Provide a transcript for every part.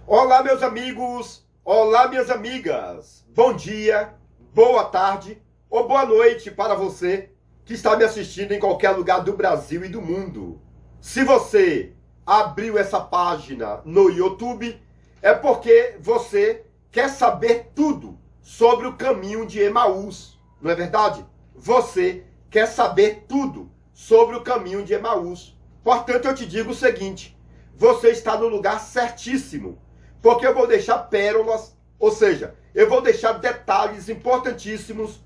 Olá, meus amigos! Olá, minhas amigas! Bom dia, boa tarde ou boa noite para você que está me assistindo em qualquer lugar do Brasil e do mundo. Se você abriu essa página no YouTube, é porque você quer saber tudo sobre o caminho de Emaús, não é verdade? Você quer saber tudo sobre o caminho de Emaús. Portanto, eu te digo o seguinte: você está no lugar certíssimo, porque eu vou deixar pérolas, ou seja, eu vou deixar detalhes importantíssimos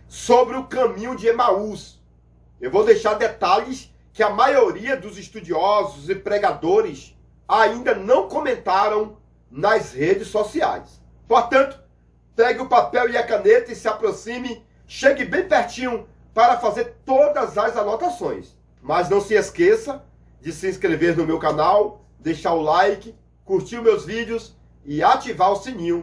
sobre o caminho de Emaús. Eu vou deixar detalhes que a maioria dos estudiosos e pregadores ainda não comentaram nas redes sociais. Portanto, pegue o papel e a caneta e se aproxime, chegue bem pertinho para fazer todas as anotações. Mas não se esqueça de se inscrever no meu canal, deixar o like, curtir meus vídeos e ativar o sininho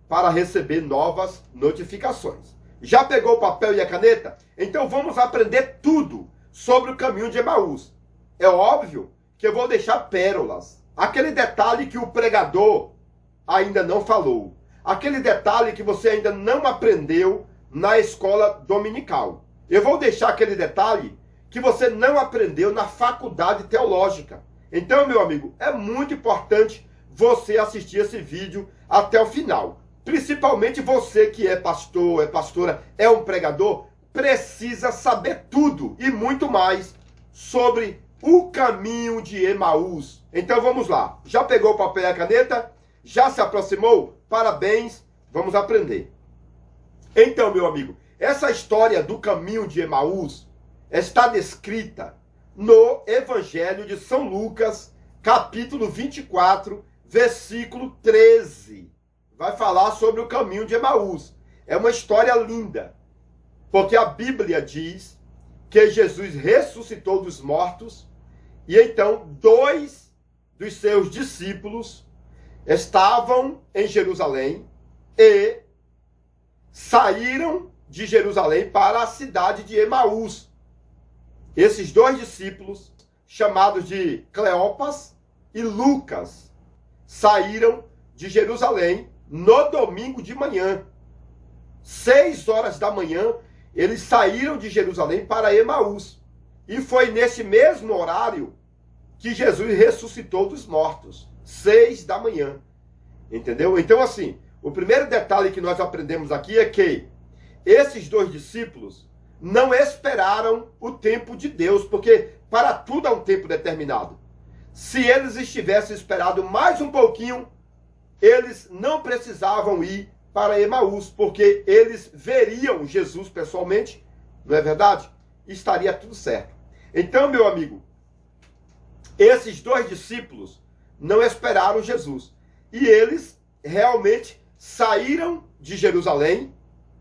para receber novas notificações. Já pegou o papel e a caneta? Então vamos aprender tudo sobre o caminho de Emaús. É óbvio que eu vou deixar pérolas, aquele detalhe que o pregador ainda não falou, aquele detalhe que você ainda não aprendeu na escola dominical. Eu vou deixar aquele detalhe que você não aprendeu na faculdade teológica. Então, meu amigo, é muito importante você assistir esse vídeo até o final. Principalmente você que é pastor, é pastora, é um pregador, precisa saber tudo e muito mais sobre o caminho de Emaús. Então vamos lá. Já pegou o papel e a caneta? Já se aproximou? Parabéns, vamos aprender. Então, meu amigo, essa história do caminho de Emaús está descrita no Evangelho de São Lucas, capítulo 24, versículo 13. Vai falar sobre o caminho de Emaús. É uma história linda, porque a Bíblia diz que Jesus ressuscitou dos mortos e então 2 dos seus discípulos estavam em Jerusalém e saíram de Jerusalém para a cidade de Emaús. Esses 2 discípulos, chamados de Cleopas e Lucas, saíram de Jerusalém no domingo de manhã. 6 horas da manhã, eles saíram de Jerusalém para Emaús. E foi nesse mesmo horário que Jesus ressuscitou dos mortos. 6 da manhã. Entendeu? Então, assim, o primeiro detalhe que nós aprendemos aqui é que esses 2 discípulos não esperaram o tempo de Deus, porque para tudo há um tempo determinado. Se eles estivessem esperado mais um pouquinho, eles não precisavam ir para Emaús, porque eles veriam Jesus pessoalmente, não é verdade? Estaria tudo certo. Então, meu amigo, esses 2 discípulos não esperaram Jesus. E eles realmente saíram de Jerusalém,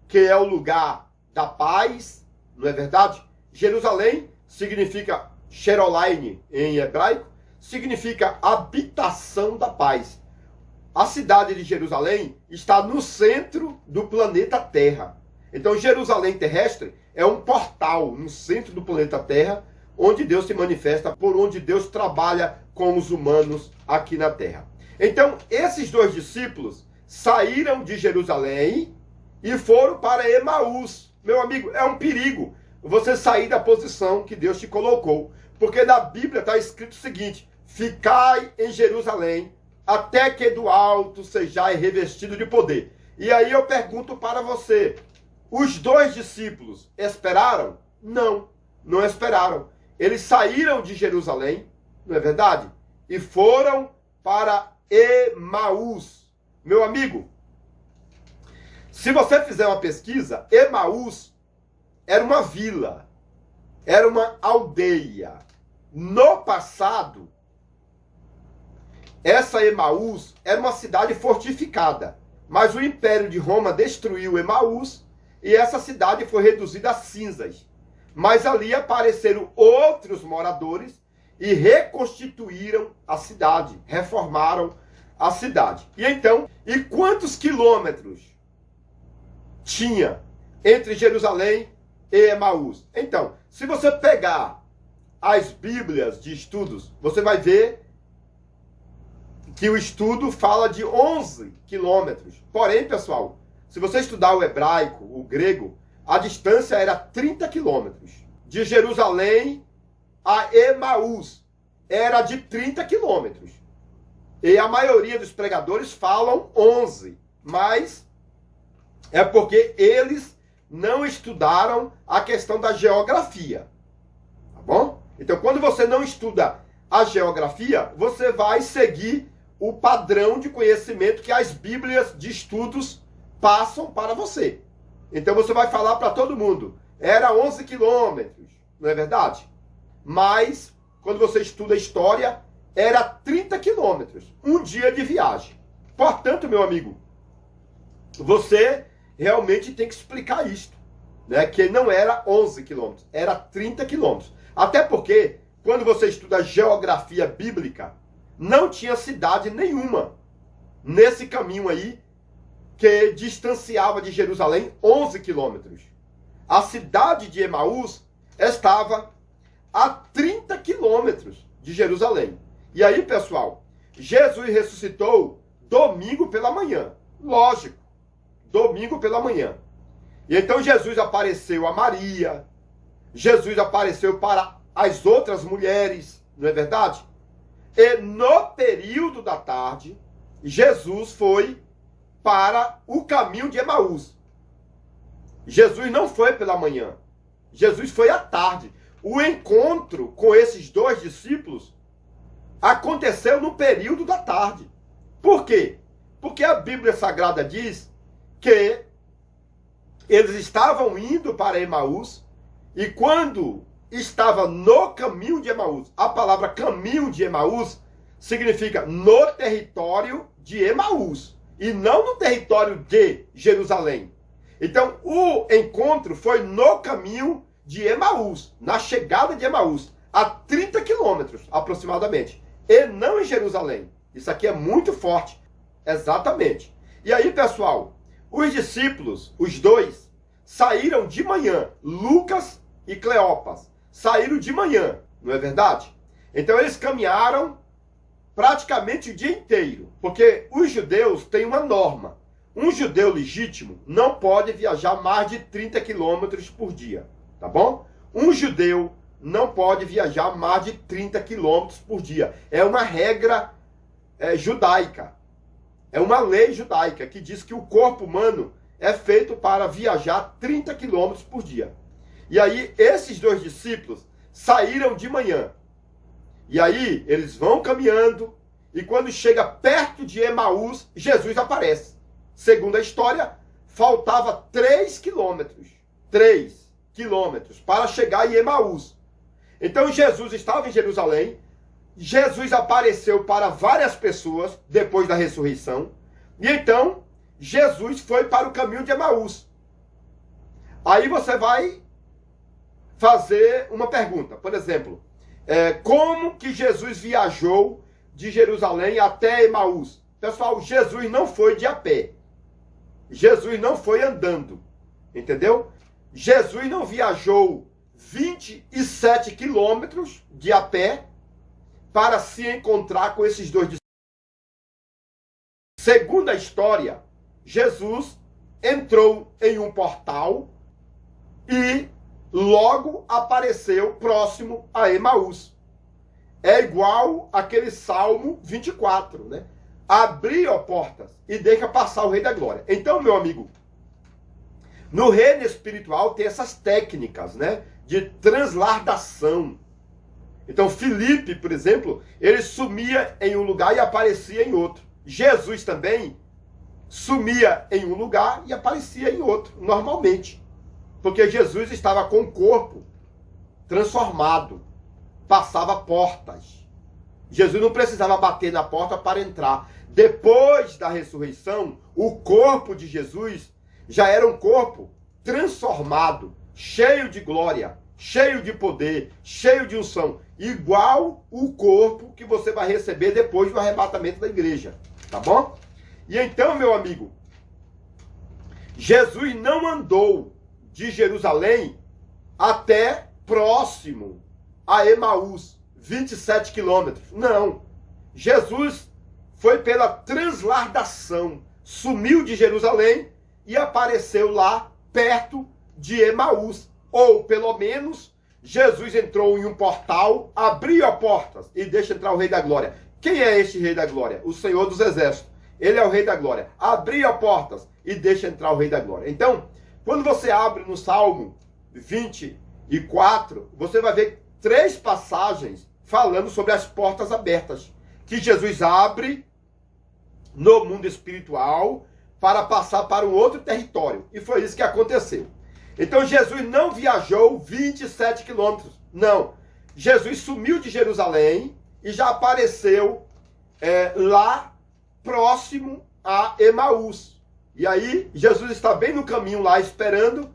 que é o lugar da paz, não é verdade? Jerusalém significa Sheroline em hebraico, significa habitação da paz. A cidade de Jerusalém está no centro do planeta Terra. Então, Jerusalém terrestre é um portal no centro do planeta Terra, onde Deus se manifesta, por onde Deus trabalha com os humanos aqui na Terra. Então, esses 2 discípulos saíram de Jerusalém e foram para Emaús. Meu amigo, é um perigo você sair da posição que Deus te colocou. Porque na Bíblia está escrito o seguinte: ficai em Jerusalém até que do alto sejais revestido de poder. E aí eu pergunto para você, os 2 discípulos esperaram? Não, não esperaram. Eles saíram de Jerusalém, não é verdade? E foram para Emaús. Meu amigo, se você fizer uma pesquisa, Emaús era uma vila, era uma aldeia. No passado, essa Emaús era uma cidade fortificada, mas o Império de Roma destruiu Emaús e essa cidade foi reduzida a cinzas. Mas ali apareceram outros moradores e reconstituíram a cidade, reformaram a cidade. E então, e quantos quilômetros tinha entre Jerusalém e Emaús? Então, se você pegar as Bíblias de estudos, você vai ver que o estudo fala de 11 quilômetros. Porém, pessoal, se você estudar o hebraico, o grego, a distância era 30 quilômetros. De Jerusalém a Emaús era de 30 quilômetros. E a maioria dos pregadores falam 11, mas é porque eles não estudaram a questão da geografia. Tá bom? Então, quando você não estuda a geografia, você vai seguir o padrão de conhecimento que as bíblias de estudos passam para você. Então, você vai falar para todo mundo, era 11 quilômetros, não é verdade? Mas, quando você estuda história, era 30 quilômetros, um dia de viagem. Portanto, meu amigo, você realmente tem que explicar isto, né? Que não era 11 quilômetros, era 30 quilômetros. Até porque, quando você estuda geografia bíblica, não tinha cidade nenhuma nesse caminho aí que distanciava de Jerusalém 11 quilômetros. A cidade de Emaús estava a 30 quilômetros de Jerusalém. E aí, pessoal, Jesus ressuscitou domingo pela manhã. Lógico, domingo pela manhã. E então Jesus apareceu a Maria, Jesus apareceu para as outras mulheres, não é verdade? E no período da tarde, Jesus foi para o caminho de Emaús. Jesus não foi pela manhã, Jesus foi à tarde. O encontro com esses dois discípulos aconteceu no período da tarde. Por quê? Porque a Bíblia Sagrada diz que eles estavam indo para Emaús e quando estava no caminho de Emaús, a palavra caminho de Emaús significa no território de Emaús e não no território de Jerusalém. Então, o encontro foi no caminho de Emaús, na chegada de Emaús, a 30 quilômetros aproximadamente, e não em Jerusalém. Isso aqui é muito forte. Exatamente. E aí, pessoal, os discípulos, os dois, saíram de manhã, Lucas e Cleopas, saíram de manhã, não é verdade? Então eles caminharam praticamente o dia inteiro, porque os judeus têm uma norma. Um judeu legítimo não pode viajar mais de 30 quilômetros por dia, tá bom? Um judeu não pode viajar mais de 30 quilômetros por dia. É uma regra judaica. É uma lei judaica que diz que o corpo humano é feito para viajar 30 quilômetros por dia. E aí, esses dois discípulos saíram de manhã. E aí, eles vão caminhando, e quando chega perto de Emaús, Jesus aparece. Segundo a história, faltava 3 quilômetros. 3 quilômetros para chegar em Emaús. Então, Jesus estava em Jerusalém. Jesus apareceu para várias pessoas depois da ressurreição. E então, Jesus foi para o caminho de Emaús. Aí você vai fazer uma pergunta. Por exemplo, como que Jesus viajou de Jerusalém até Emaús? Pessoal, Jesus não foi de a pé. Jesus não foi andando. Entendeu? Jesus não viajou 27 quilômetros de a pé para se encontrar com esses dois discípulos. Segundo a história, Jesus entrou em um portal e logo apareceu próximo a Emaús. É igual aquele Salmo 24, né? Abri, ó portas, e deixa passar o Rei da Glória. Então, meu amigo, no reino espiritual tem essas técnicas, né? De transladação. Então, Filipe, por exemplo, ele sumia em um lugar e aparecia em outro. Jesus também sumia em um lugar e aparecia em outro, normalmente. Porque Jesus estava com o corpo transformado, passava portas. Jesus não precisava bater na porta para entrar. Depois da ressurreição, o corpo de Jesus já era um corpo transformado, cheio de glória, cheio de poder, cheio de unção, igual o corpo que você vai receber depois do arrebatamento da igreja, tá bom? E então, meu amigo, Jesus não andou de Jerusalém até próximo a Emaús, 27 quilômetros. Não. Jesus foi pela transladação. Sumiu de Jerusalém e apareceu lá perto de Emaús. Ou, pelo menos, Jesus entrou em um portal, abriu as portas e deixa entrar o Rei da Glória. Quem é este Rei da Glória? O Senhor dos Exércitos. Ele é o Rei da Glória. Abriu as portas e deixa entrar o Rei da Glória. Então, quando você abre no Salmo 24, você vai ver 3 passagens falando sobre as portas abertas, que Jesus abre no mundo espiritual para passar para um outro território. E foi isso que aconteceu. Então Jesus não viajou 27 quilômetros. Não. Jesus sumiu de Jerusalém e já apareceu lá próximo a Emaús. E aí Jesus está bem no caminho lá esperando.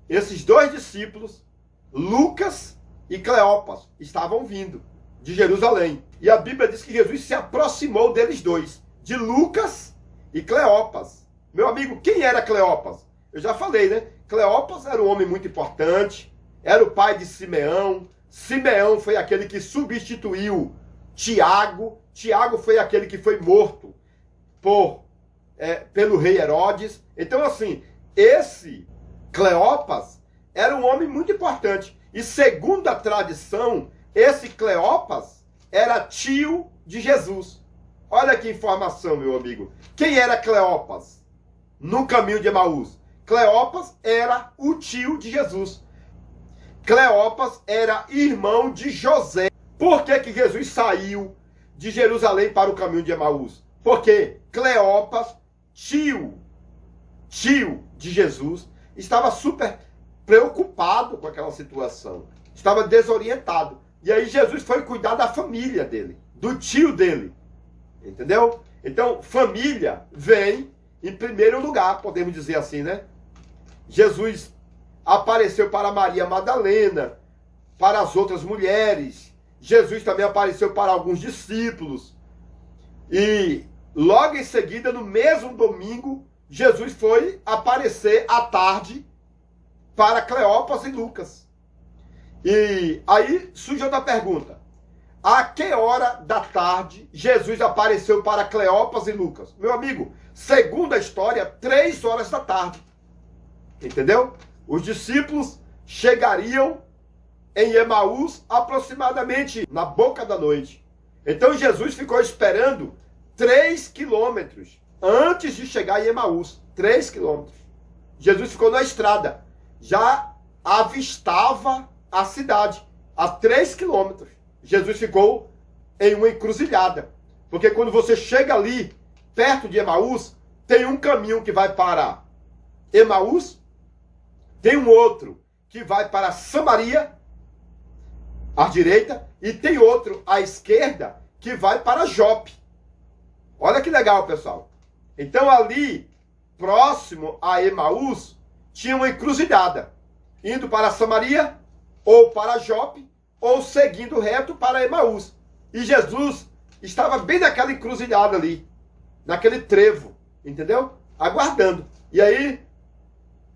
Esses 2 discípulos, Lucas e Cleopas, estavam vindo de Jerusalém. E a Bíblia diz que Jesus se aproximou deles 2, de Lucas e Cleopas. Meu amigo, quem era Cleopas? Eu já falei, né? Cleopas era um homem muito importante, era o pai de Simeão. Simeão foi aquele que substituiu Tiago. Tiago foi aquele que foi morto pelo rei Herodes. Então, assim, esse Cleopas era um homem muito importante. E segundo a tradição, esse Cleopas era tio de Jesus. Olha que informação, meu amigo. Quem era Cleopas no caminho de Emaús? Cleopas era o tio de Jesus. Cleopas era irmão de José. Por que que Jesus saiu de Jerusalém para o caminho de Emaús? Porque Cleopas, tio de Jesus, estava super preocupado com aquela situação. Estava desorientado. E aí Jesus foi cuidar da família dele, do tio dele. Entendeu? Então, família vem em primeiro lugar, podemos dizer assim, né? Jesus apareceu para Maria Madalena, para as outras mulheres. Jesus também apareceu para alguns discípulos. E logo em seguida, no mesmo domingo, Jesus foi aparecer à tarde para Cleopas e Lucas. E aí surge outra pergunta. A que hora da tarde Jesus apareceu para Cleopas e Lucas? Meu amigo, segundo a história, 3 horas da tarde. Entendeu? Os discípulos chegariam em Emaús aproximadamente na boca da noite. Então Jesus ficou esperando 3 quilômetros antes de chegar em Emaús. 3 quilômetros. Jesus ficou na estrada. Já avistava a cidade a 3 quilômetros. Jesus ficou em uma encruzilhada. Porque quando você chega ali, perto de Emaús, tem um caminho que vai para Emaús, tem um outro que vai para Samaria, à direita, e tem outro à esquerda que vai para Jope. Olha que legal, pessoal. Então ali, próximo a Emaús, tinha uma encruzilhada, indo para Samaria, ou para Jope, ou seguindo reto para Emaús. E Jesus estava bem naquela encruzilhada ali, naquele trevo, entendeu? Aguardando. E aí,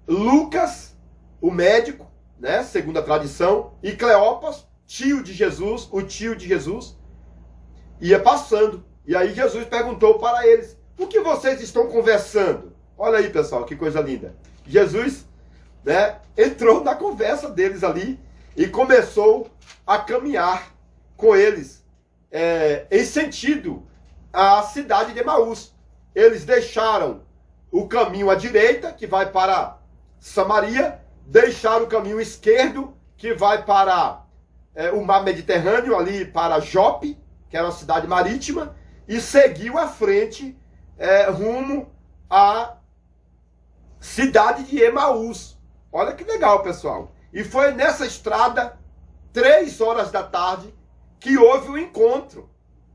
Lucas, o médico, né, segundo a tradição, e Cleopas, tio de Jesus, o tio de Jesus, ia passando. E aí Jesus perguntou para eles: o que vocês estão conversando? Olha aí, pessoal, que coisa linda. Jesus, né, entrou na conversa deles ali e começou a caminhar com eles em sentido à cidade de Emaús. Eles deixaram o caminho à direita, que vai para Samaria, deixaram o caminho esquerdo, que vai para o mar Mediterrâneo, ali para Jope, que era uma cidade marítima, e seguiu à frente rumo à cidade de Emaús. Olha que legal, pessoal. E foi nessa estrada, 3 horas da tarde, que houve o encontro.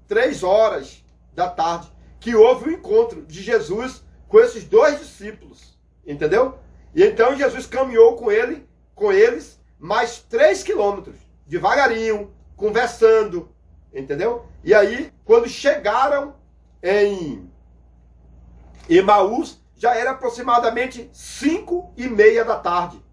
3 horas da tarde, que houve o encontro de Jesus com esses 2 discípulos. Entendeu? E então Jesus caminhou com eles mais 3 quilômetros, devagarinho, conversando. Entendeu? E aí, quando chegaram em Emaús, já era aproximadamente 5:30 da tarde.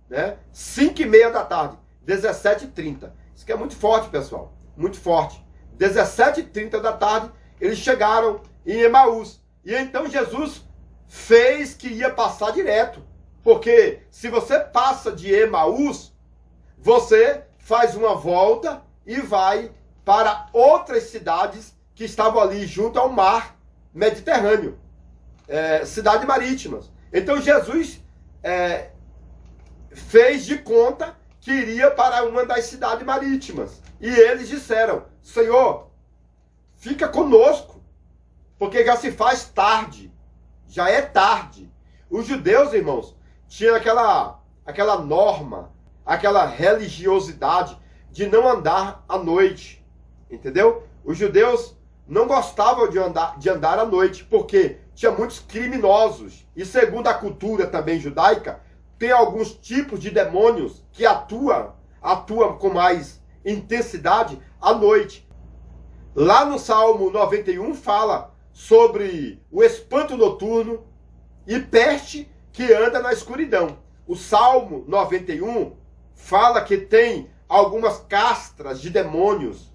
Né? 5:30 da tarde, 17h30. Isso aqui é muito forte, pessoal. Muito forte. 17h30 da tarde, eles chegaram em Emaús. E então Jesus fez que ia passar direto. Porque se você passa de Emaús, você faz uma volta e vai para outras cidades que estavam ali junto ao mar Mediterrâneo. Cidades marítimas. Então Jesus fez de conta que iria para uma das cidades marítimas. E eles disseram: Senhor, fica conosco, porque já se faz tarde. Já é tarde. Os judeus, irmãos, tinham aquela norma, aquela religiosidade de não andar à noite. Entendeu? Os judeus não gostavam de andar à noite, porque tinha muitos criminosos. E segundo a cultura também judaica, tem alguns tipos de demônios que atuam com mais intensidade à noite. Lá no Salmo 91 fala sobre o espanto noturno e peste que anda na escuridão. O Salmo 91 fala que tem algumas castras de demônios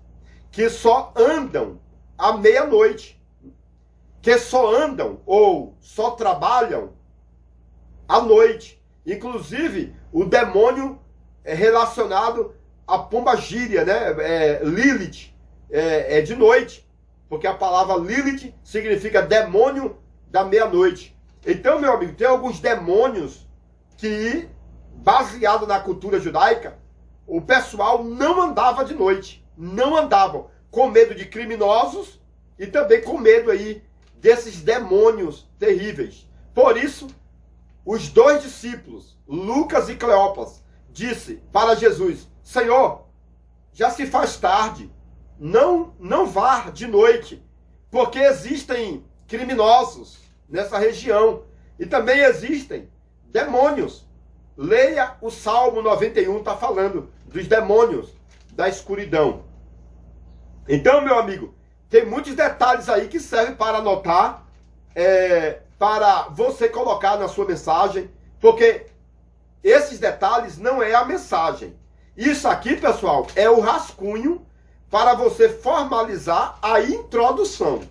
que só andam à meia-noite, que só andam ou só trabalham à noite. Inclusive, o demônio é relacionado à pombagíria, né? Lilith, é de noite, porque a palavra Lilith significa demônio da meia-noite. Então, meu amigo, tem alguns demônios que, baseado na cultura judaica, o pessoal não andava de noite. Não andavam, com medo de criminosos e também com medo aí desses demônios terríveis. Por isso, os dois discípulos, Lucas e Cleopas, disse para Jesus: Senhor, já se faz tarde, não vá de noite, porque existem criminosos nessa região e também existem demônios. Leia o Salmo 91, está falando dos demônios da escuridão. Então, meu amigo, tem muitos detalhes aí que servem para anotar, para você colocar na sua mensagem, porque esses detalhes não é a mensagem. Isso aqui, pessoal, é o rascunho para você formalizar a introdução.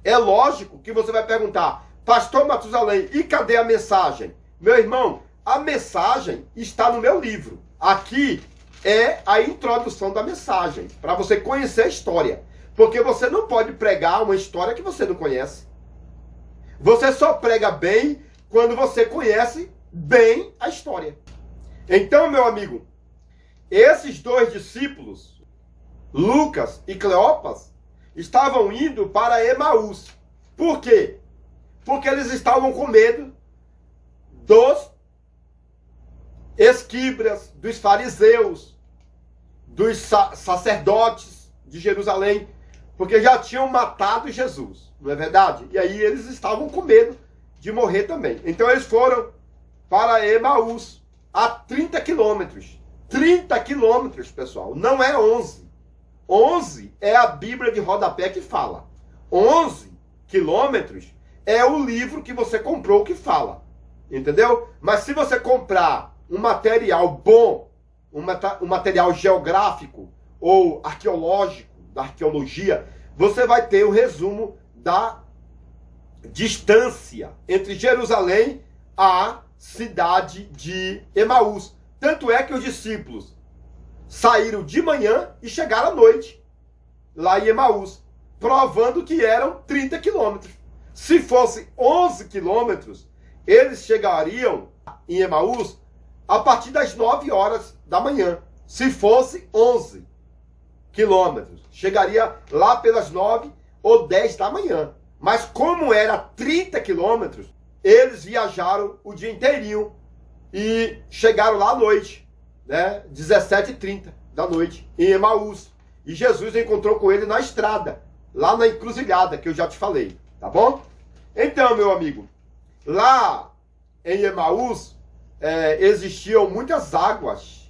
É lógico que você vai perguntar: Pastor Matusalém, e cadê a mensagem? Meu irmão, a mensagem está no meu livro. Aqui é a introdução da mensagem, para você conhecer a história. Porque você não pode pregar uma história que você não conhece. Você só prega bem quando você conhece bem a história. Então, meu amigo, esses dois discípulos, Lucas e Cleopas, estavam indo para Emaús. Por quê? Porque eles estavam com medo dos escribas, dos fariseus, dos sacerdotes de Jerusalém, porque já tinham matado Jesus, não é verdade? E aí eles estavam com medo de morrer também. Então eles foram para Emaús, a 30 quilômetros. 30 quilômetros, pessoal, não é 11. 11 é a Bíblia de rodapé que fala. 11 quilômetros é o livro que você comprou que fala. Entendeu? Mas se você comprar um material bom, um material geográfico ou arqueológico, da arqueologia, você vai ter o resumo da distância entre Jerusalém à cidade de Emaús. Tanto é que os discípulos saíram de manhã e chegaram à noite lá em Emaús, provando que eram 30 quilômetros. Se fosse 11 quilômetros, eles chegariam em Emaús a partir das 9 horas da manhã. Se fosse 11 quilômetros, chegaria lá pelas 9 ou 10 da manhã. Mas como era 30 quilômetros, eles viajaram o dia inteirinho e chegaram lá à noite, né? 17h30 da noite, em Emaús. E Jesus encontrou com ele na estrada, lá na encruzilhada, que eu já te falei, tá bom? Então, meu amigo, lá em Emaús existiam muitas águas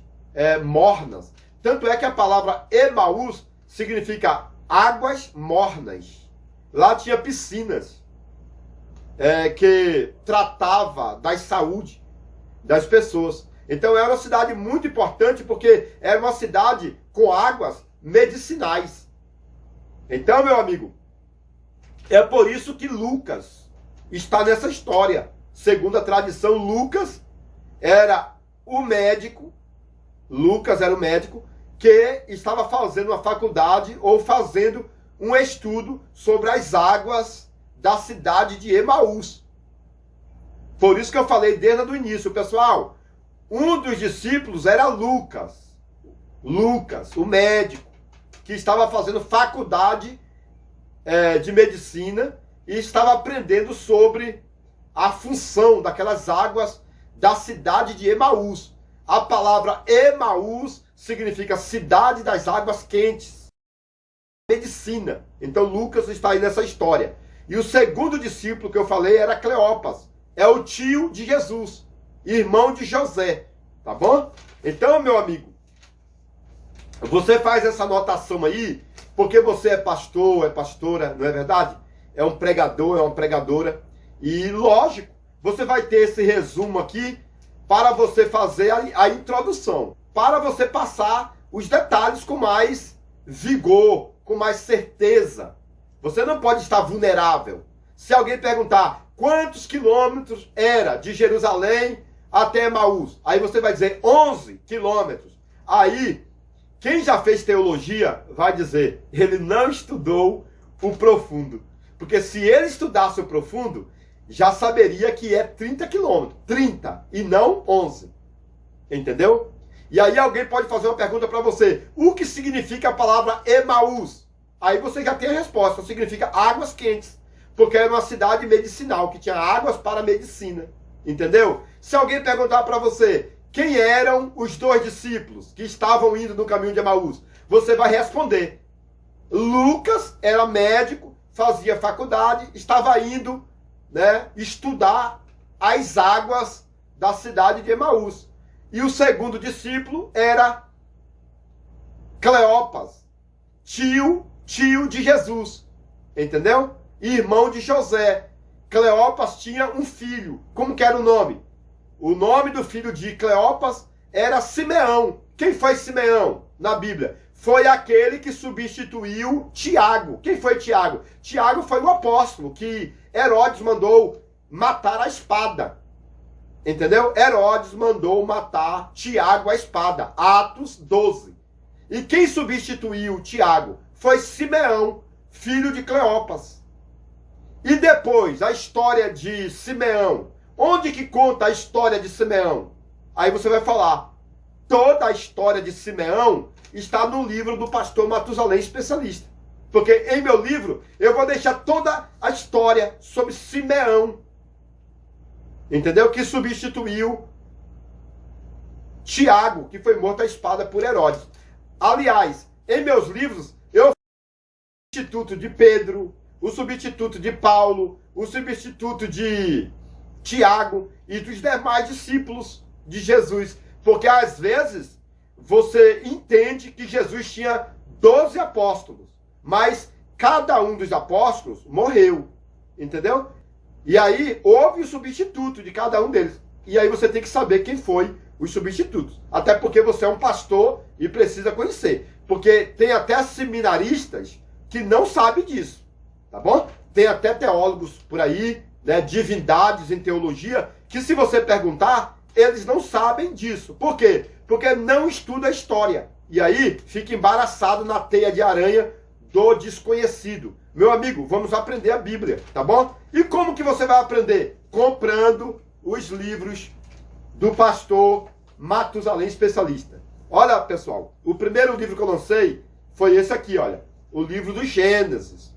mornas. Tanto é que a palavra Emaús significa águas mornas. Lá tinha piscinas que tratava da saúde das pessoas. Então era uma cidade muito importante porque era uma cidade com águas medicinais. Então, meu amigo, É por isso que Lucas está nessa história. Segundo a tradição, Lucas era o médico que estava fazendo uma faculdade ou fazendo um estudo sobre as águas da cidade de Emaús. Por isso que eu falei desde o início, pessoal. Um dos discípulos era Lucas, o médico, que estava fazendo faculdade de medicina e estava aprendendo sobre a função daquelas águas da cidade de Emaús. A palavra Emaús significa cidade das águas quentes. Medicina. Então Lucas está aí nessa história. E o segundo discípulo que eu falei era Cleopas. É o tio de Jesus, irmão de José. Tá bom? Então, meu amigo, você faz essa anotação aí, porque você é pastor, é pastora, não é verdade? É um pregador, é uma pregadora. E, lógico, você vai ter esse resumo aqui para você fazer a introdução, para você passar os detalhes com mais vigor, com mais certeza. Você não pode estar vulnerável. Se alguém perguntar quantos quilômetros era de Jerusalém até Emaús, aí você vai dizer 11 quilômetros. Aí, quem já fez teologia vai dizer, ele não estudou o profundo. Porque se ele estudasse o profundo, já saberia que é 30 quilômetros. 30 e não 11. Entendeu? E aí alguém pode fazer uma pergunta para você. O que significa a palavra Emaús? Aí você já tem a resposta. Significa águas quentes. Porque era uma cidade medicinal, que tinha águas para a medicina. Entendeu? Se alguém perguntar para você, quem eram os dois discípulos que estavam indo no caminho de Emaús? Você vai responder. Lucas era médico, fazia faculdade, estava indo, estudar as águas da cidade de Emaús. E o segundo discípulo era Cleopas, tio de Jesus. Entendeu? Irmão de José. Cleopas tinha um filho. Como que era o nome? O nome do filho de Cleopas era Simeão. Quem foi Simeão na Bíblia? Foi aquele que substituiu Tiago. Quem foi Tiago? Tiago foi o apóstolo que Herodes mandou matar a espada. Entendeu? Herodes mandou matar Tiago à espada. Atos 12. E quem substituiu Tiago? Foi Simeão, filho de Cleopas. E depois, a história de Simeão. Onde que conta a história de Simeão? Aí você vai falar, toda a história de Simeão está no livro do pastor Matusalém, especialista. Porque em meu livro, eu vou deixar toda a história sobre Simeão. Entendeu? Que substituiu Tiago, que foi morto à espada por Herodes. Aliás, em meus livros, eu faço o substituto de Pedro, o substituto de Paulo, o substituto de Tiago e dos demais discípulos de Jesus. Porque às vezes você entende que Jesus tinha 12 apóstolos, mas cada um dos apóstolos morreu. Entendeu? E aí houve o substituto de cada um deles. E aí você tem que saber quem foi os substitutos. Até porque você é um pastor e precisa conhecer. Porque tem até seminaristas que não sabem disso. Tá bom? Tem até teólogos por aí, divindades em teologia, que se você perguntar, eles não sabem disso. Por quê? Porque não estuda a história. E aí fica embaraçado na teia de aranha do desconhecido. Meu amigo, vamos aprender a Bíblia, tá bom? E como que você vai aprender? Comprando os livros do pastor Matusalém, especialista. Olha, pessoal, o primeiro livro que eu lancei foi esse aqui, olha. O livro do Gênesis.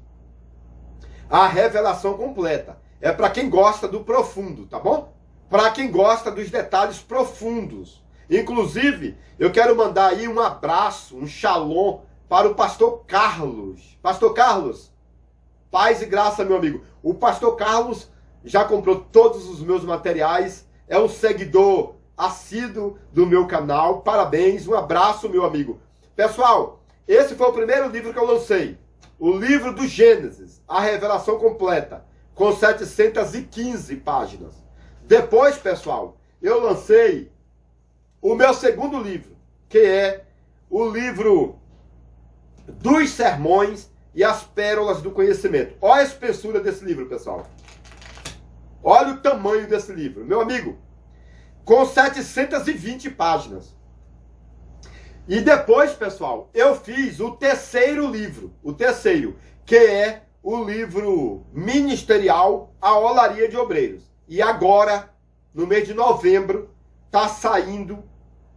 A revelação completa. É para quem gosta do profundo, tá bom? Para quem gosta dos detalhes profundos. Inclusive, eu quero mandar aí um abraço, um shalom para o pastor Carlos. Pastor Carlos, paz e graça, meu amigo. O pastor Carlos já comprou todos os meus materiais, é um seguidor assíduo do meu canal. Parabéns, um abraço, meu amigo. Pessoal, esse foi o primeiro livro que eu lancei. O livro do Gênesis, a revelação completa, com 715 páginas. Depois, pessoal, eu lancei o meu segundo livro, que é o livro dos sermões e as pérolas do conhecimento. Olha a espessura desse livro, pessoal. Olha o tamanho desse livro. Meu amigo, com 720 páginas. E depois, pessoal, eu fiz o terceiro livro. O terceiro, que é o livro ministerial A Olaria de Obreiros. E agora, no mês de novembro, está saindo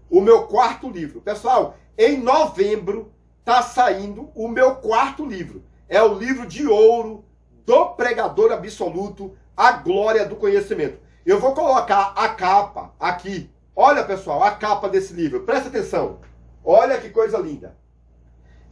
o meu quarto livro. Pessoal, em novembro está saindo o meu quarto livro. É o livro de ouro do pregador absoluto, A Glória do Conhecimento. Eu vou colocar a capa aqui. Olha, pessoal, a capa desse livro. Presta atenção. Olha que coisa linda.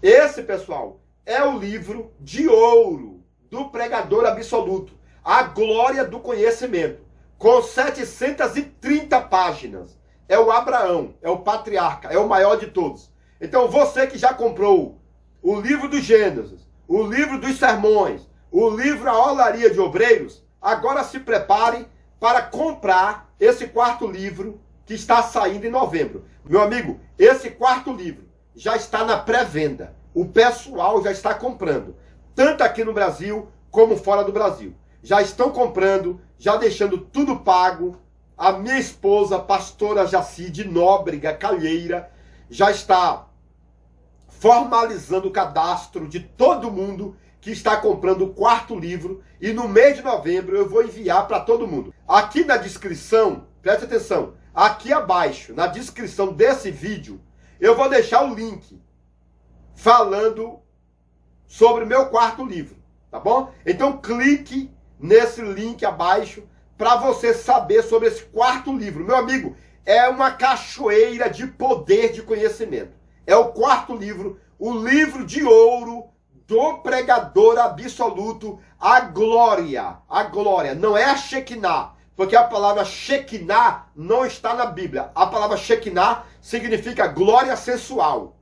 Esse, pessoal, é o livro de ouro do pregador absoluto, A Glória do Conhecimento, com 730 páginas. É o Abraão, é o patriarca, é o maior de todos. Então você que já comprou o livro do Gênesis, o livro dos sermões, o livro A Olaria de Obreiros, agora se prepare para comprar esse quarto livro que está saindo em novembro. Meu amigo, esse quarto livro já está na pré-venda. O pessoal já está comprando, tanto aqui no Brasil como fora do Brasil. Já estão comprando, já deixando tudo pago. A minha esposa, pastora Jaci de Nóbrega Calheira, já está formalizando o cadastro de todo mundo que está comprando o quarto livro. E no mês de novembro eu vou enviar para todo mundo. Aqui na descrição, preste atenção, aqui abaixo, na descrição desse vídeo, eu vou deixar o link falando sobre o meu quarto livro, tá bom? Então clique nesse link abaixo para você saber sobre esse quarto livro. Meu amigo, é uma cachoeira de poder de conhecimento. É o quarto livro, o livro de ouro do pregador absoluto, a glória. A glória, não é a Shekinah, porque a palavra Shekinah não está na Bíblia. A palavra Shekinah significa glória sensual.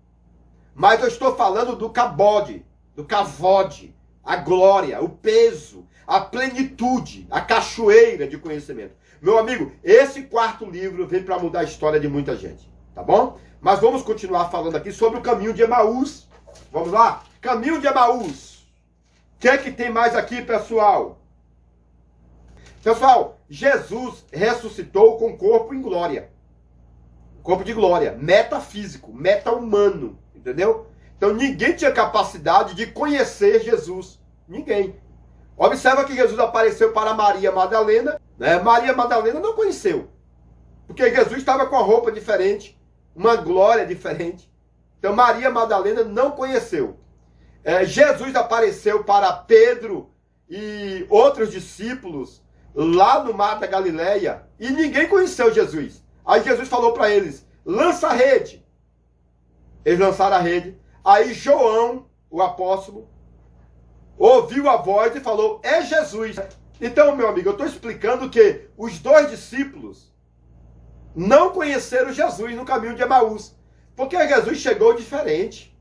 Mas eu estou falando do kabod, do kavod, a glória, o peso, a plenitude, a cachoeira de conhecimento. Meu amigo, esse quarto livro vem para mudar a história de muita gente, tá bom? Mas vamos continuar falando aqui sobre o caminho de Emaús. Vamos lá? Caminho de Emaús. O que é que tem mais aqui, pessoal? Pessoal, Jesus ressuscitou com corpo em glória. Corpo de glória, metafísico, meta-humano, entendeu? Então ninguém tinha capacidade de conhecer Jesus. Ninguém. Observa que Jesus apareceu para Maria Madalena, né? Maria Madalena não conheceu, porque Jesus estava com a roupa diferente, uma glória diferente. Então Maria Madalena não conheceu. Jesus apareceu para Pedro e outros discípulos lá no mar da Galileia e ninguém conheceu Jesus. Aí Jesus falou para eles, lança a rede. Eles lançaram a rede. Aí João, o apóstolo, ouviu a voz e falou, é Jesus. Então, meu amigo, eu estou explicando que os dois discípulos não conheceram Jesus no caminho de Emaús, porque Jesus chegou diferente.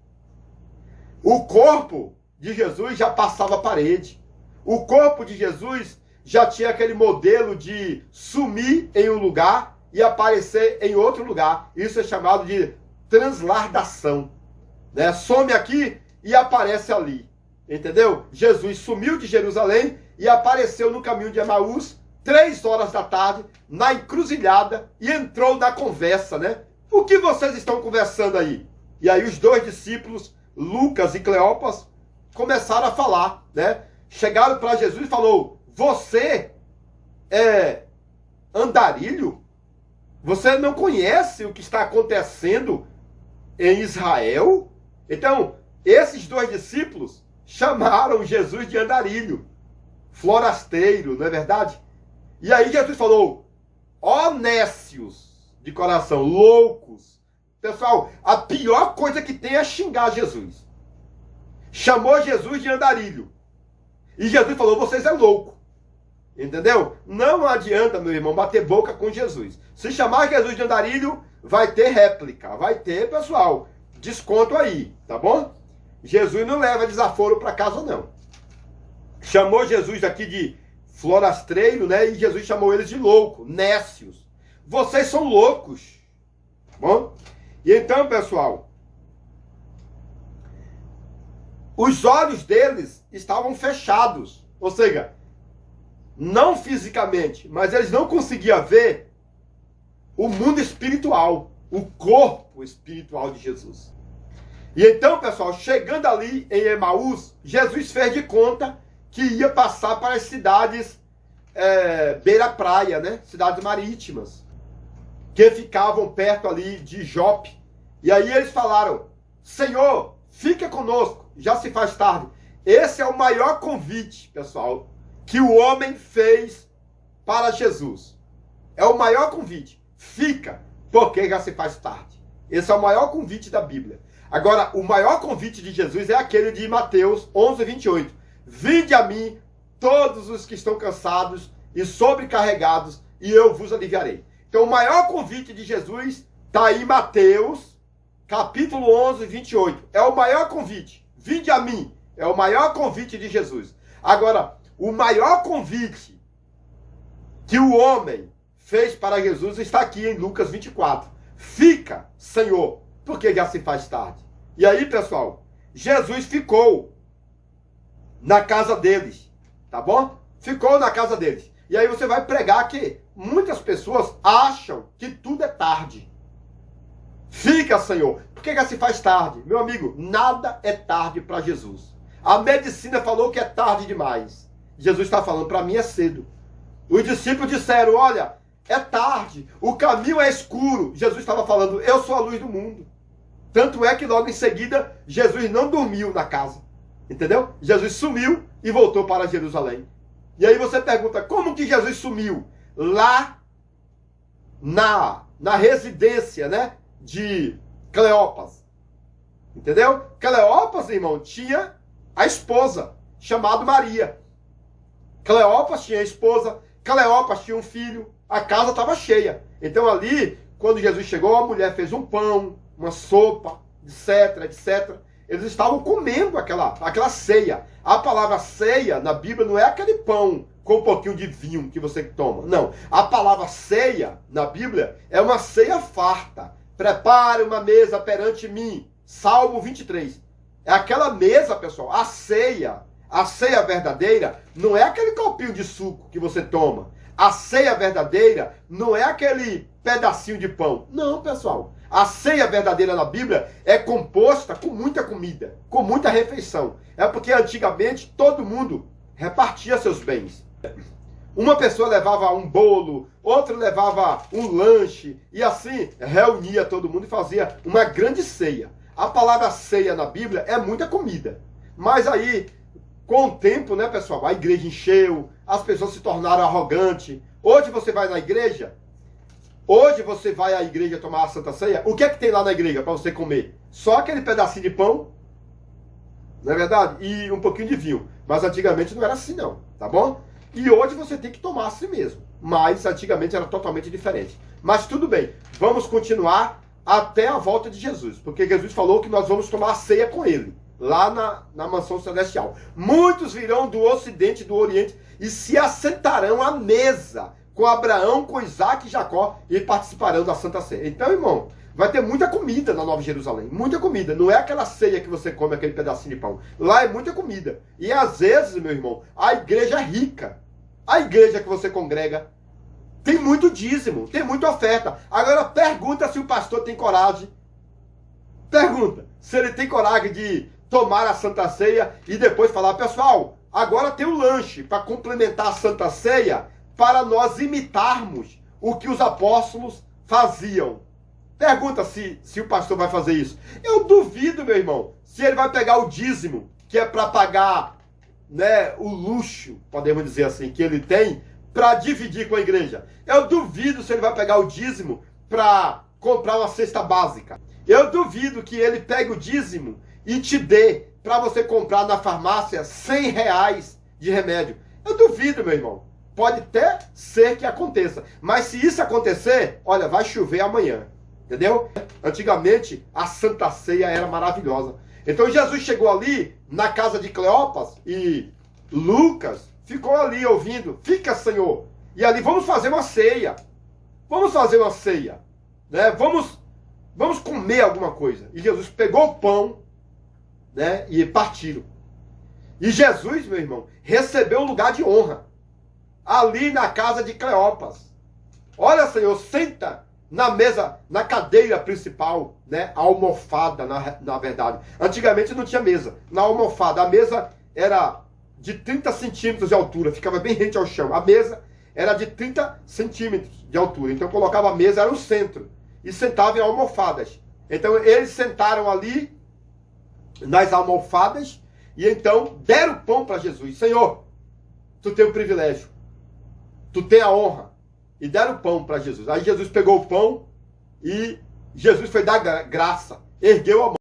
O corpo de Jesus já passava a parede. O corpo de Jesus já tinha aquele modelo de sumir em um lugar e aparecer em outro lugar. Isso é chamado de translardação, né? Some aqui e aparece ali. Entendeu? Jesus sumiu de Jerusalém e apareceu no caminho de Emaús, 3 horas da tarde, na encruzilhada, e entrou na conversa, né? O que vocês estão conversando aí? E aí os dois discípulos, Lucas e Cleopas, começaram a falar, né? Chegaram para Jesus e falou, você é andarilho? Você não conhece o que está acontecendo em Israel? Então, esses dois discípulos chamaram Jesus de andarilho, forasteiro, não é verdade? E aí Jesus falou, ó nécios de coração, loucos. Pessoal, a pior coisa que tem é xingar Jesus. Chamou Jesus de andarilho. E Jesus falou, vocês é louco. Entendeu? Não adianta, meu irmão, bater boca com Jesus. Se chamar Jesus de andarilho, vai ter réplica. Vai ter, pessoal, desconto aí, tá bom? Jesus não leva desaforo para casa, não. Chamou Jesus aqui de forasteiro, né? E Jesus chamou eles de louco, nécios. Vocês são loucos. Tá bom? E então, pessoal, os olhos deles estavam fechados. Ou seja, não fisicamente, mas eles não conseguiam ver o mundo espiritual, o corpo espiritual de Jesus. E então, pessoal, chegando ali em Emaús, Jesus fez de conta que ia passar para as cidades beira-praia, né? Cidades marítimas, que ficavam perto ali de Jope. E aí eles falaram: Senhor, fica conosco, já se faz tarde. Esse é o maior convite, pessoal, que o homem fez para Jesus. É o maior convite. Fica, porque já se faz tarde. Esse é o maior convite da Bíblia. Agora, o maior convite de Jesus é aquele de Mateus 11, 28. Vinde a mim, todos os que estão cansados e sobrecarregados, e eu vos aliviarei. Então, o maior convite de Jesus está em Mateus, capítulo 11, 28. É o maior convite. Vinde a mim. É o maior convite de Jesus. Agora, o maior convite que o homem fez para Jesus está aqui em Lucas 24. Fica, Senhor, porque já se faz tarde. E aí, pessoal, Jesus ficou na casa deles, tá bom? Ficou na casa deles. E aí você vai pregar que muitas pessoas acham que tudo é tarde. Fica, Senhor, porque já se faz tarde. Meu amigo, nada é tarde para Jesus. A medicina falou que é tarde demais. Jesus está falando, para mim é cedo. Os discípulos disseram, olha, é tarde, o caminho é escuro. Jesus estava falando, eu sou a luz do mundo. Tanto é que logo em seguida, Jesus não dormiu na casa. Entendeu? Jesus sumiu e voltou para Jerusalém. E aí você pergunta, como que Jesus sumiu? Lá na residência, né, de Cleópas. Entendeu? Cleópas, irmão, tinha a esposa, chamada Maria. Cleópas tinha a esposa, Cleópas tinha um filho, a casa estava cheia. Então ali, quando Jesus chegou, a mulher fez um pão, uma sopa, etc, etc. Eles estavam comendo aquela ceia. A palavra ceia, na Bíblia, não é aquele pão com um pouquinho de vinho que você toma. Não. A palavra ceia, na Bíblia, é uma ceia farta. Prepare uma mesa perante mim. Salmo 23. É aquela mesa, pessoal. A ceia verdadeira, não é aquele copinho de suco que você toma. A ceia verdadeira não é aquele pedacinho de pão. Não, pessoal. A ceia verdadeira na Bíblia é composta com muita comida, com muita refeição. É porque antigamente todo mundo repartia seus bens. Uma pessoa levava um bolo, outro levava um lanche, e assim reunia todo mundo e fazia uma grande ceia. A palavra ceia na Bíblia é muita comida. Mas aí, com o tempo, né, pessoal, a igreja encheu, as pessoas se tornaram arrogantes. Hoje você vai na igreja, à igreja tomar a Santa Ceia, o que é que tem lá na igreja para você comer? Só aquele pedacinho de pão, não é verdade? E um pouquinho de vinho. Mas antigamente não era assim não, tá bom? E hoje você tem que tomar assim mesmo. Mas antigamente era totalmente diferente. Mas tudo bem, vamos continuar até a volta de Jesus. Porque Jesus falou que nós vamos tomar a ceia com ele, lá na mansão celestial. Muitos virão do ocidente e do oriente e se assentarão à mesa com Abraão, com Isaac e Jacó e participarão da Santa Ceia. Então, irmão, vai ter muita comida na Nova Jerusalém. Muita comida. Não é aquela ceia que você come aquele pedacinho de pão. Lá é muita comida. E às vezes, meu irmão, a igreja é rica. A igreja que você congrega tem muito dízimo, tem muita oferta. Agora pergunta se o pastor tem coragem. Pergunta se ele tem coragem de tomar a Santa Ceia e depois falar, pessoal, agora tem o lanche para complementar a Santa Ceia, para nós imitarmos o que os apóstolos faziam. Pergunta se o pastor vai fazer isso. Eu duvido, meu irmão, se ele vai pegar o dízimo, que é para pagar, né, o luxo, podemos dizer assim, que ele tem, para dividir com a igreja. Eu duvido se ele vai pegar o dízimo para comprar uma cesta básica. Eu duvido que ele pegue o dízimo e te dê para você comprar na farmácia R$100 de remédio. Eu duvido, meu irmão. Pode até ser que aconteça. Mas se isso acontecer, olha, vai chover amanhã. Entendeu? Antigamente, a Santa Ceia era maravilhosa. Então Jesus chegou ali na casa de Cleópas e Lucas ficou ali ouvindo. Fica, Senhor. E ali, vamos fazer uma ceia. Vamos fazer uma ceia. Né? Vamos comer alguma coisa. E Jesus pegou o pão, né? E partiram. E Jesus, meu irmão, recebeu um lugar de honra ali na casa de Cleopas. Olha, Senhor, senta na mesa, na cadeira principal, né? A almofada, na verdade. Antigamente não tinha mesa. Na almofada, a mesa era de 30 centímetros de altura, ficava bem rente ao chão. A mesa era de 30 centímetros de altura. Então colocava a mesa, era o centro. E sentava em almofadas. Então eles sentaram ali nas almofadas e então deram pão para Jesus. Senhor, tu tem o privilégio, tu tem a honra. E deram pão para Jesus. Aí Jesus pegou o pão e Jesus foi dar graça, ergueu a mão.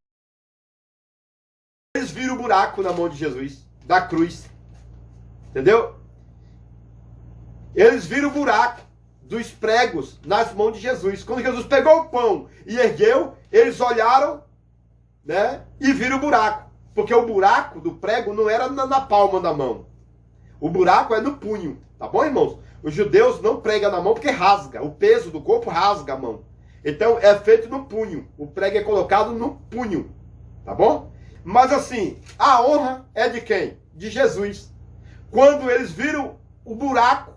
Eles viram o buraco na mão de Jesus, da cruz. Entendeu? Eles viram o buraco dos pregos nas mãos de Jesus. Quando Jesus pegou o pão e ergueu, eles olharam, né, e viram o buraco. Porque o buraco do prego não era na palma da mão. O buraco é no punho. Tá bom, irmãos? Os judeus não pregam na mão porque rasga. O peso do corpo rasga a mão. Então é feito no punho. O prego é colocado no punho. Tá bom? Mas assim, a honra é de quem? De Jesus. Quando eles viram o buraco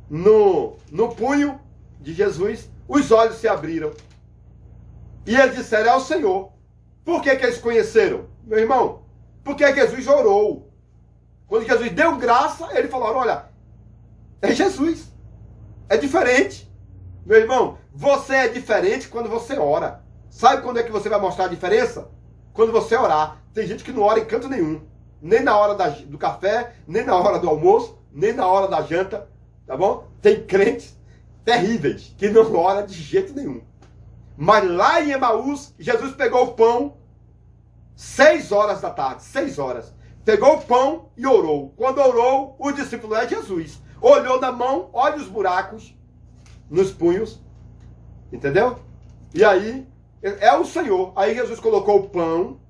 no punho de Jesus, os olhos se abriram. E eles disseram, é o Senhor. Por que eles conheceram? Meu irmão, porque Jesus orou. Quando Jesus deu graça, ele falou, olha, é Jesus. É diferente. Meu irmão, você é diferente quando você ora. Sabe quando é que você vai mostrar a diferença? Quando você orar. Tem gente que não ora em canto nenhum. Nem na hora do café, nem na hora do almoço, nem na hora da janta. Tá bom? Tem crentes terríveis que não oram de jeito nenhum. Mas lá em Emaús, Jesus pegou o pão 6 horas da tarde. 6 horas. Pegou o pão e orou. Quando orou, o discípulo é Jesus. Olhou na mão, olha os buracos nos punhos. Entendeu? E aí, é o Senhor. Aí Jesus colocou o pão.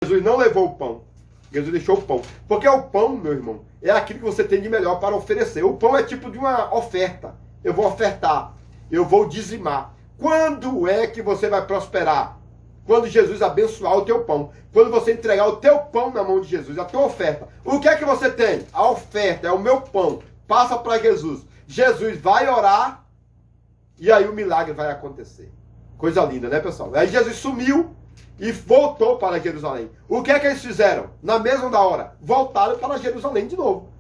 Jesus não levou o pão. Jesus deixou o pão. Porque o pão, meu irmão, é aquilo que você tem de melhor para oferecer. O pão é tipo de uma oferta. Eu vou ofertar. Eu vou dizimar. Quando é que você vai prosperar? Quando Jesus abençoar o teu pão. Quando você entregar o teu pão na mão de Jesus, a tua oferta. O que é que você tem? A oferta, é o meu pão. Passa para Jesus. Jesus vai orar e aí o milagre vai acontecer. Coisa linda, né, pessoal? Aí Jesus sumiu e voltou para Jerusalém. O que é que eles fizeram? Na mesma hora, voltaram para Jerusalém de novo.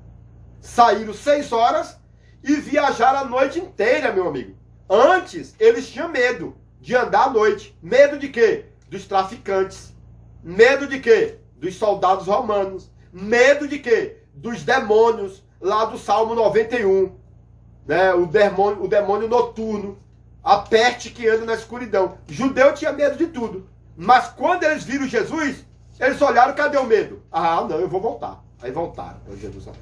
Saíram 6 horas e viajaram a noite inteira, meu amigo. Antes, eles tinham medo de andar à noite. Medo de quê? Dos traficantes. Medo de quê? Dos soldados romanos. Medo de quê? Dos demônios, lá do Salmo 91. Né? O demônio noturno. A peste que anda na escuridão. Judeu tinha medo de tudo. Mas quando eles viram Jesus, eles olharam, cadê o medo? Ah, não, eu vou voltar. Aí voltaram para Jerusalém.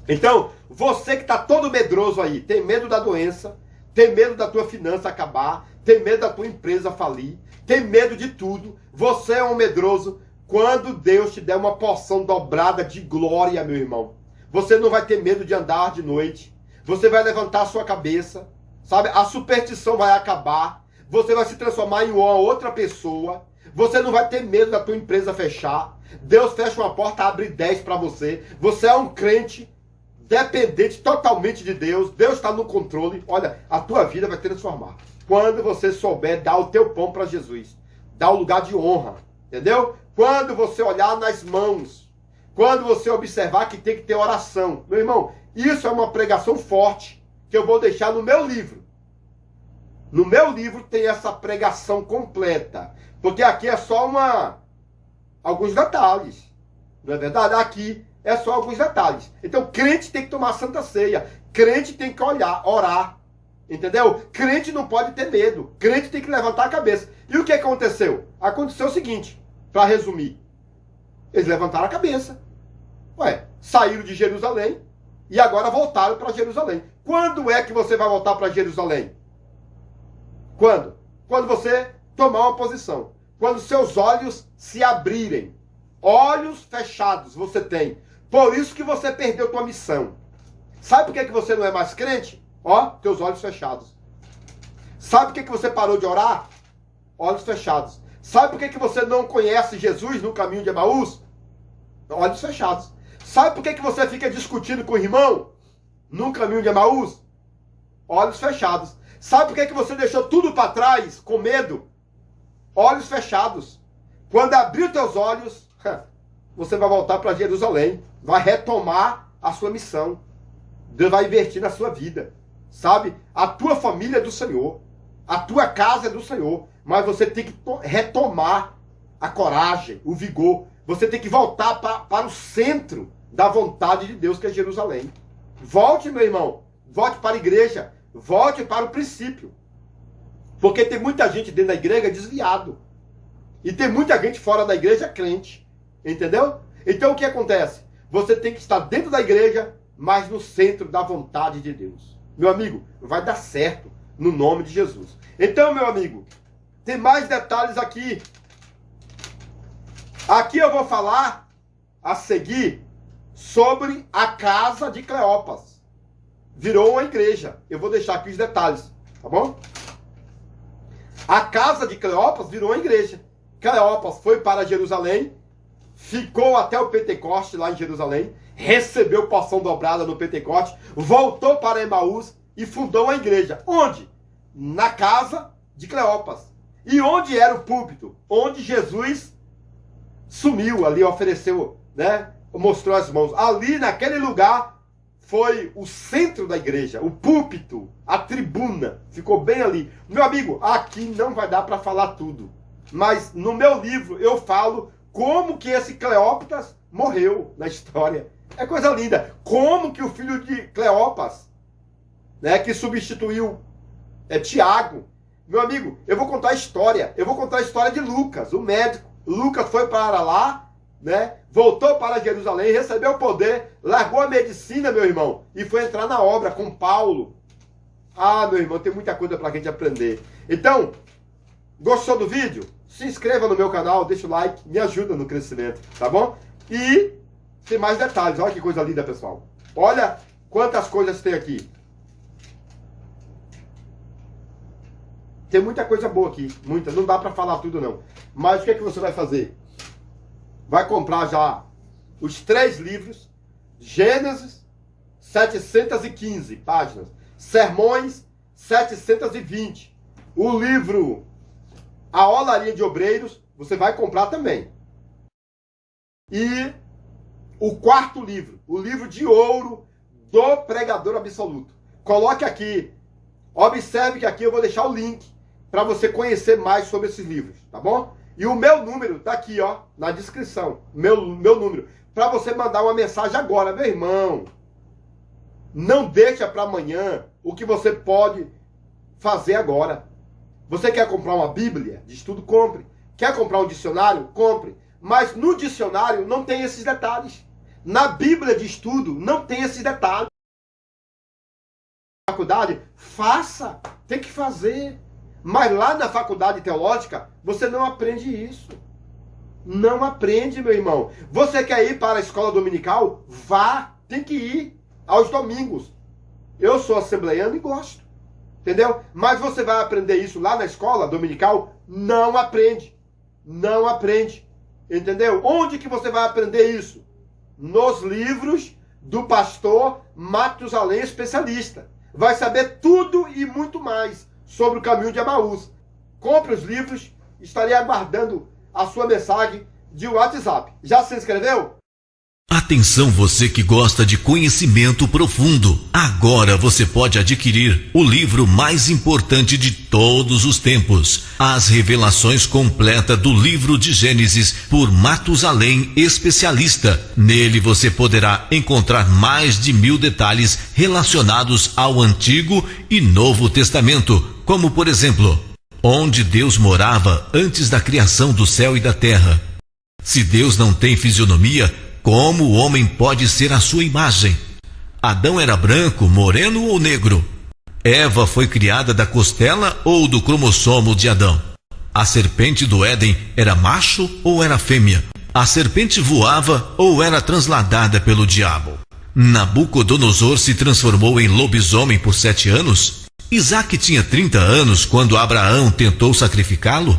Então, você que está todo medroso aí, tem medo da doença, tem medo da tua finança acabar, tem medo da tua empresa falir, tem medo de tudo. Você é um medroso. Quando Deus te der uma porção dobrada de glória, meu irmão, você não vai ter medo de andar de noite. Você vai levantar a sua cabeça, sabe? A superstição vai acabar. Você vai se transformar em uma outra pessoa. Você não vai ter medo da tua empresa fechar. Deus fecha uma porta, abre 10 para você. Você é um crente dependente totalmente de Deus. Deus está no controle. Olha, a tua vida vai transformar. Quando você souber dar o teu pão para Jesus. Dar o lugar de honra. Entendeu? Quando você olhar nas mãos. Quando você observar que tem que ter oração. Meu irmão, isso é uma pregação forte que eu vou deixar no meu livro. No meu livro tem essa pregação completa. Porque aqui é só alguns detalhes. Não é verdade? Aqui é só alguns detalhes. Então, crente tem que tomar Santa Ceia. Crente tem que orar. Entendeu? Crente não pode ter medo. Crente tem que levantar a cabeça. E o que aconteceu? Aconteceu o seguinte, para resumir. Eles levantaram a cabeça. Saíram de Jerusalém e agora voltaram para Jerusalém. Quando é que você vai voltar para Jerusalém? Quando? Quando você tomar uma posição. Quando seus olhos se abrirem. Olhos fechados você tem. Por isso que você perdeu tua missão. Sabe por que você não é mais crente? Teus olhos fechados. Sabe por que você parou de orar? Olhos fechados. Sabe por que você não conhece Jesus no caminho de Emaús? Olhos fechados. Sabe por que você fica discutindo com o irmão no caminho de Emaús? Olhos fechados. Sabe por que você deixou tudo para trás com medo? Olhos fechados. Quando abrir teus olhos, você vai voltar para Jerusalém. Vai retomar a sua missão. Deus vai investir na sua vida. Sabe? A tua família é do Senhor. A tua casa é do Senhor. Mas você tem que retomar a coragem, o vigor. Você tem que voltar para o centro da vontade de Deus, que é Jerusalém. Volte, meu irmão. Volte para a igreja. Volte para o princípio. Porque tem muita gente dentro da igreja desviado. E tem muita gente fora da igreja crente. Entendeu? Então o que acontece? Você tem que estar dentro da igreja, mas no centro da vontade de Deus. Meu amigo, vai dar certo no nome de Jesus. Então, meu amigo, tem mais detalhes aqui. Aqui eu vou falar a seguir sobre a casa de Cleopas. Virou uma igreja. Eu vou deixar aqui os detalhes, tá bom? A casa de Cleopas virou uma igreja. Cleopas foi para Jerusalém, ficou até o Pentecoste lá em Jerusalém, recebeu porção dobrada no Pentecoste, voltou para Emaús e fundou uma igreja. Onde? Na casa de Cleopas. E onde era o púlpito? Onde Jesus sumiu ali, ofereceu, né? Mostrou as mãos. Ali, naquele lugar, foi o centro da igreja, o púlpito, a tribuna, ficou bem ali. Meu amigo, aqui não vai dar para falar tudo, mas no meu livro eu falo como que esse Cleópas morreu na história. É coisa linda. Como que o filho de Cleopas, né, que substituiu Tiago, meu amigo, eu vou contar a história. Eu vou contar a história de Lucas, o médico. Lucas foi para lá, né? Voltou para Jerusalém, recebeu o poder, largou a medicina, meu irmão, e foi entrar na obra com Paulo. Ah, meu irmão, tem muita coisa para a gente aprender. Então, gostou do vídeo? Se inscreva no meu canal, deixa o like, me ajuda no crescimento, tá bom? E tem mais detalhes, olha que coisa linda, pessoal. Olha quantas coisas tem aqui. Tem muita coisa boa aqui, muita, não dá para falar tudo não. Mas o que é que você vai fazer? Vai comprar já os 3 livros, Gênesis, 715 páginas, Sermões, 720. O livro A Olaria de Obreiros, você vai comprar também. E o 4º livro, o livro de ouro do Pregador Absoluto. Coloque aqui, observe que aqui eu vou deixar o link para você conhecer mais sobre esses livros, tá bom? E o meu número tá aqui, ó, na descrição. Meu número. Para você mandar uma mensagem agora, meu irmão. Não deixa para amanhã o que você pode fazer agora. Você quer comprar uma Bíblia de estudo? Compre. Quer comprar um dicionário? Compre. Mas no dicionário não tem esses detalhes. Na Bíblia de estudo não tem esses detalhes. Faculdade? Faça. Tem que fazer. Mas lá na faculdade teológica, você não aprende isso. Não aprende, meu irmão. Você quer ir para a escola dominical? Vá. Tem que ir aos domingos. Eu sou assembleiano e gosto. Entendeu? Mas você vai aprender isso lá na escola dominical? Não aprende. Não aprende. Entendeu? Onde que você vai aprender isso? Nos livros do pastor Matusalém Especialista. Vai saber tudo e muito mais sobre o caminho de Emaús. Compre os livros, estarei aguardando a sua mensagem de WhatsApp. Já se inscreveu? Atenção, você que gosta de conhecimento profundo. Agora você pode adquirir o livro mais importante de todos os tempos, As Revelações Completas do Livro de Gênesis, por Matusalém Especialista. Nele você poderá encontrar mais de 1000 detalhes relacionados ao Antigo e Novo Testamento, como por exemplo, onde Deus morava antes da criação do céu e da terra. Se Deus não tem fisionomia, como o homem pode ser a sua imagem? Adão era branco, moreno ou negro? Eva foi criada da costela ou do cromossomo de Adão? A serpente do Éden era macho ou era fêmea? A serpente voava ou era transladada pelo diabo? Nabucodonosor se transformou em lobisomem por 7 anos? Isaac tinha 30 anos quando Abraão tentou sacrificá-lo?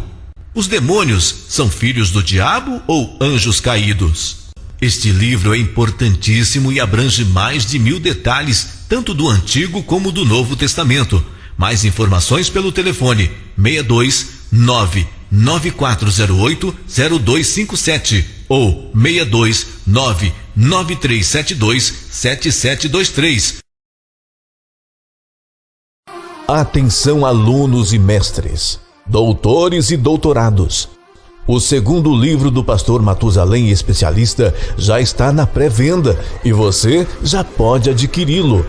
Os demônios são filhos do diabo ou anjos caídos? Este livro é importantíssimo e abrange mais de 1000 detalhes, tanto do Antigo como do Novo Testamento. Mais informações pelo telefone 62 99408 0257 ou 62 99372 7723. Atenção, alunos e mestres, doutores e doutorados. O segundo livro do pastor Matusalém Especialista já está na pré-venda e você já pode adquiri-lo.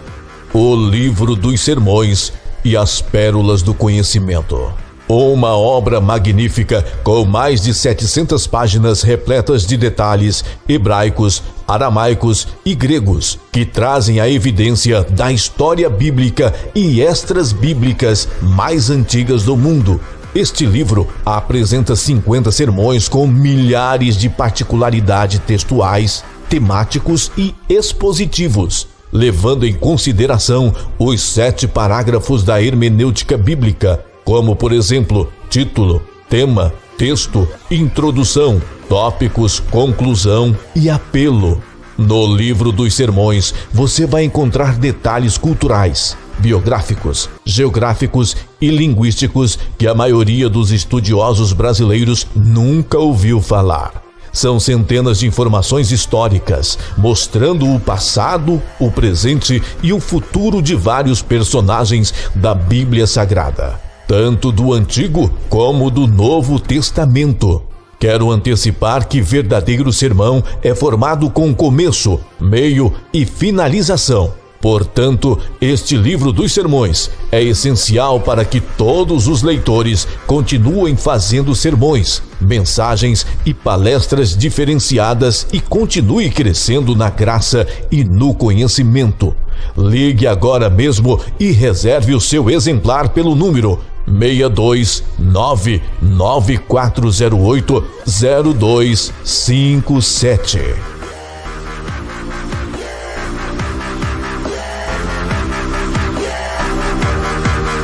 O Livro dos Sermões e as Pérolas do Conhecimento. Uma obra magnífica com mais de 700 páginas repletas de detalhes hebraicos, aramaicos e gregos que trazem a evidência da história bíblica e extras bíblicas mais antigas do mundo. Este livro apresenta 50 sermões com milhares de particularidades textuais, temáticos e expositivos, levando em consideração os 7 parágrafos da hermenêutica bíblica, como, por exemplo, título, tema, texto, introdução, tópicos, conclusão e apelo. No Livro dos Sermões, você vai encontrar detalhes culturais, biográficos, geográficos e linguísticos que a maioria dos estudiosos brasileiros nunca ouviu falar. São centenas de informações históricas, mostrando o passado, o presente e o futuro de vários personagens da Bíblia Sagrada, tanto do Antigo como do Novo Testamento. Quero antecipar que verdadeiro sermão é formado com começo, meio e finalização. Portanto, este livro dos sermões é essencial para que todos os leitores continuem fazendo sermões, mensagens e palestras diferenciadas e continue crescendo na graça e no conhecimento. Ligue agora mesmo e reserve o seu exemplar pelo número 62 99408 0257.